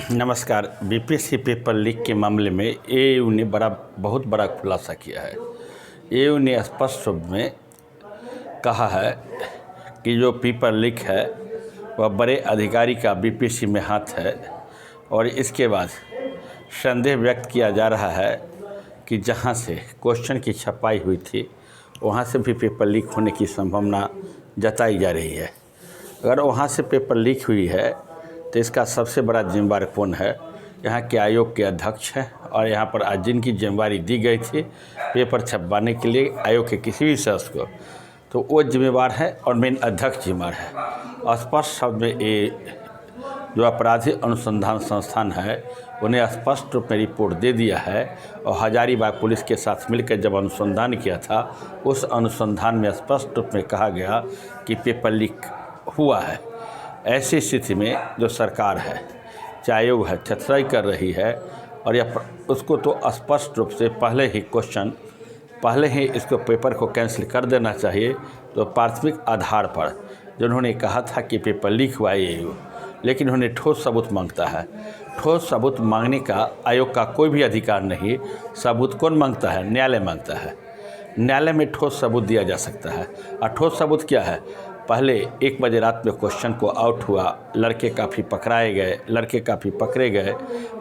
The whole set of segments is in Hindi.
नमस्कार। बीपीएससी पेपर लीक के मामले में एएयू ने बहुत बड़ा खुलासा किया है। एएयू ने स्पष्ट रूप में कहा है कि जो पेपर लीक है वह बड़े अधिकारी का बीपीएससी में हाथ है और इसके बाद संदेह व्यक्त किया जा रहा है कि जहां से क्वेश्चन की छपाई हुई थी वहां से भी पेपर लीक होने की संभावना जताई जा रही है। अगर वहां से पेपर लीक हुई है तो इसका सबसे बड़ा जिम्मेदार कौन है? यहाँ के आयोग के अध्यक्ष हैं और यहाँ पर आज जिनकी जिम्मेदारी दी गई थी पेपर छपवाने के लिए आयोग के किसी भी सदस्य को, तो वो जिम्मेवार है और मेन अध्यक्ष जिम्मेवार है। स्पष्ट शब्द में ये जो अपराधी अनुसंधान संस्थान है उन्हें स्पष्ट रूप में रिपोर्ट दे दिया है और हजारीबाग पुलिस के साथ मिलकर जब अनुसंधान किया था उस अनुसंधान में स्पष्ट रूप में कहा गया कि पेपर लीक हुआ है। ऐसी स्थिति में जो सरकार है, चाहे आयोग है, छतराई कर रही है और यह उसको तो स्पष्ट रूप से पहले ही इसको पेपर को कैंसिल कर देना चाहिए। तो प्राथमिक आधार पर जिन्होंने कहा था कि पेपर लीक हुआ है, लेकिन उन्हें ठोस सबूत मांगता है। ठोस सबूत मांगने का आयोग का कोई भी अधिकार नहीं। सबूत कौन मांगता है? न्यायालय मांगता है। न्यायालय में ठोस सबूत दिया जा सकता है। और ठोस सबूत क्या है? पहले 1 बजे रात में क्वेश्चन को आउट हुआ, लड़के काफ़ी पकड़ाए गए, लड़के काफ़ी पकड़े गए,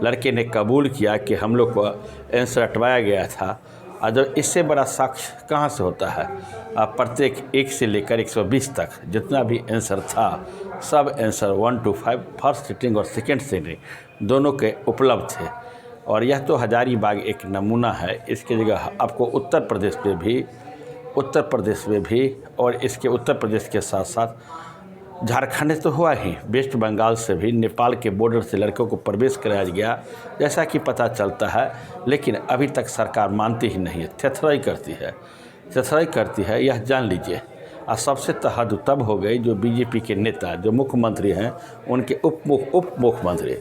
लड़के ने कबूल किया कि हम लोग को आंसर हटवाया गया था। और जब इससे बड़ा साक्ष्य कहाँ से होता है? प्रत्येक 1 से लेकर 120 तक जितना भी आंसर था सब आंसर 1 to 5 फर्स्ट सिटिंग और सेकेंड सिटिंग दोनों के उपलब्ध थे। और यह तो हजारीबाग एक नमूना है। इसकी जगह आपको उत्तर प्रदेश में भी और इसके उत्तर प्रदेश के साथ साथ झारखंड तो हुआ ही, वेस्ट बंगाल से भी नेपाल के बॉर्डर से लड़कों को प्रवेश कराया गया जैसा कि पता चलता है। लेकिन अभी तक सरकार मानती ही नहीं है, थेथराई करती है। यह जान लीजिए। और सबसे तहद तब हो गई जो बीजेपी के नेता जो मुख्यमंत्री हैं उनके उप मुख्यमंत्री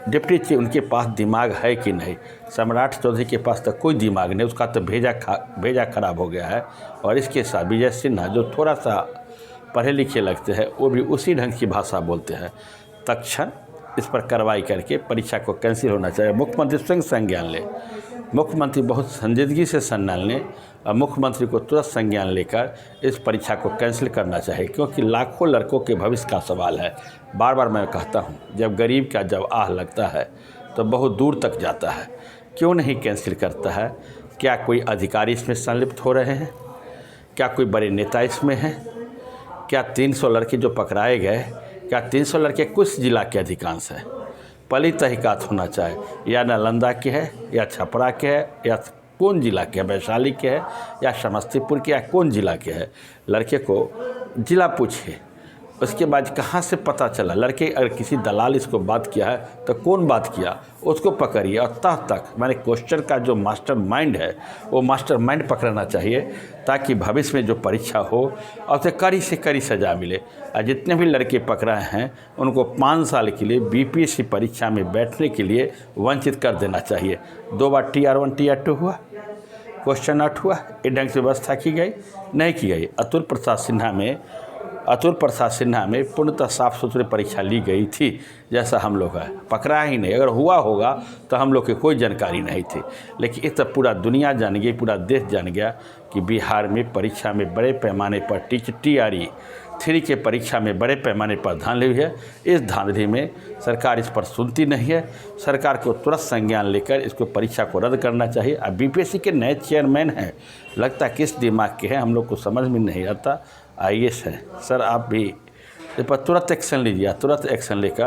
डिप्टी चीफ, उनके पास दिमाग है कि नहीं? सम्राट चौधरी के पास तो कोई दिमाग नहीं, उसका तो भेजा खराब हो गया है। और इसके साथ विजय सिन्हा जो थोड़ा सा पढ़े लिखे लगते हैं वो भी उसी ढंग की भाषा बोलते हैं। तत्क्षण इस पर कार्रवाई करके परीक्षा को कैंसिल होना चाहिए। मुख्यमंत्री स्वयं संज्ञान ले, मुख्यमंत्री बहुत संजीदगी से संज्ञान लें और मुख्यमंत्री को तुरंत संज्ञान लेकर इस परीक्षा को कैंसिल करना चाहिए, क्योंकि लाखों लड़कों के भविष्य का सवाल है। बार बार मैं कहता हूँ, जब गरीब का जब आह लगता है तो बहुत दूर तक जाता है। क्यों नहीं कैंसिल करता है? क्या कोई अधिकारी इसमें संलिप्त हो रहे हैं? क्या कोई बड़े नेता इसमें हैं? क्या 300 लड़के जो पकड़ाए गए, क्या 300 लड़के कुछ जिला के अधिकांश हैं? पहली तहकीकात होना चाहिए, या नालंदा के है या छपरा के है या कौन जिला के है, वैशाली के है या समस्तीपुर के, या कौन जिला के है। लड़के को जिला पूछिए, उसके बाद कहाँ से पता चला। लड़के अगर किसी दलाल इसको बात किया है तो कौन बात किया उसको पकड़िए और तक मैंने क्वेश्चन का जो मास्टर माइंड है वो मास्टर माइंड पकड़ना चाहिए, ताकि भविष्य में जो परीक्षा हो और उसे कड़ी से कड़ी सज़ा मिले। और जितने भी लड़के पकड़ाए हैं उनको 5 साल के लिए बीपीएससी परीक्षा में बैठने के लिए वंचित कर देना चाहिए। 2 बार TR1 TR2 हुआ, क्वेश्चन आउट हुआ, एक ढंग से व्यवस्था की गई नहीं की गई। अतुल प्रसाद सिन्हा में पूर्णतः साफ सुथरी परीक्षा ली गई थी जैसा हम लोग है, पकड़ा ही नहीं। अगर हुआ होगा तो हम लोग की कोई जानकारी नहीं थी। लेकिन इस तब पूरा दुनिया जान गई, पूरा देश जान गया कि बिहार में परीक्षा में बड़े पैमाने पर TRE-3 के परीक्षा में बड़े पैमाने पर धांधली हुई है। इस धांधली में सरकार इस पर सुनती नहीं है। सरकार को तुरंत संज्ञान लेकर इसको परीक्षा को रद्द करना चाहिए। अब बीपीएससी के नए चेयरमैन हैं, लगता किस दिमाग के हैं हम लोग को समझ में नहीं आता। IAS है सर, आप भी इस पर तुरंत एक्शन लीजिए। तुरंत एक्शन लेकर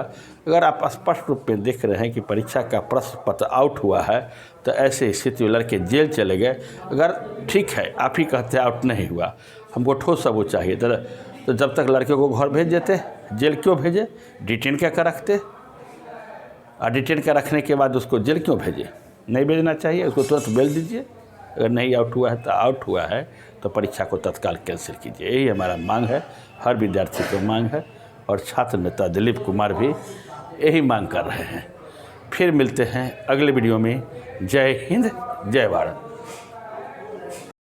अगर आप स्पष्ट रूप में देख रहे हैं कि परीक्षा का प्रश्न पत्र आउट हुआ है तो ऐसे स्थिति में लड़के जेल चले गए। अगर ठीक है आप ही कहते हैं आउट नहीं हुआ, हमको ठोस सबूत चाहिए, तो जब तक लड़के को घर भेज देते, जेल क्यों भेजे? डिटेन क्या कर रखते? और डिटेन का रखने के बाद उसको जेल क्यों भेजे? नहीं भेजना चाहिए, उसको तुरंत भेज दीजिए। अगर नहीं आउट हुआ है तो आउट हुआ है तो परीक्षा को तत्काल कैंसिल कीजिए। यही हमारा मांग है, हर विद्यार्थी को मांग है और छात्र नेता दिलीप कुमार भी यही मांग कर रहे हैं। फिर मिलते हैं अगले वीडियो में। जय हिंद, जय भारत।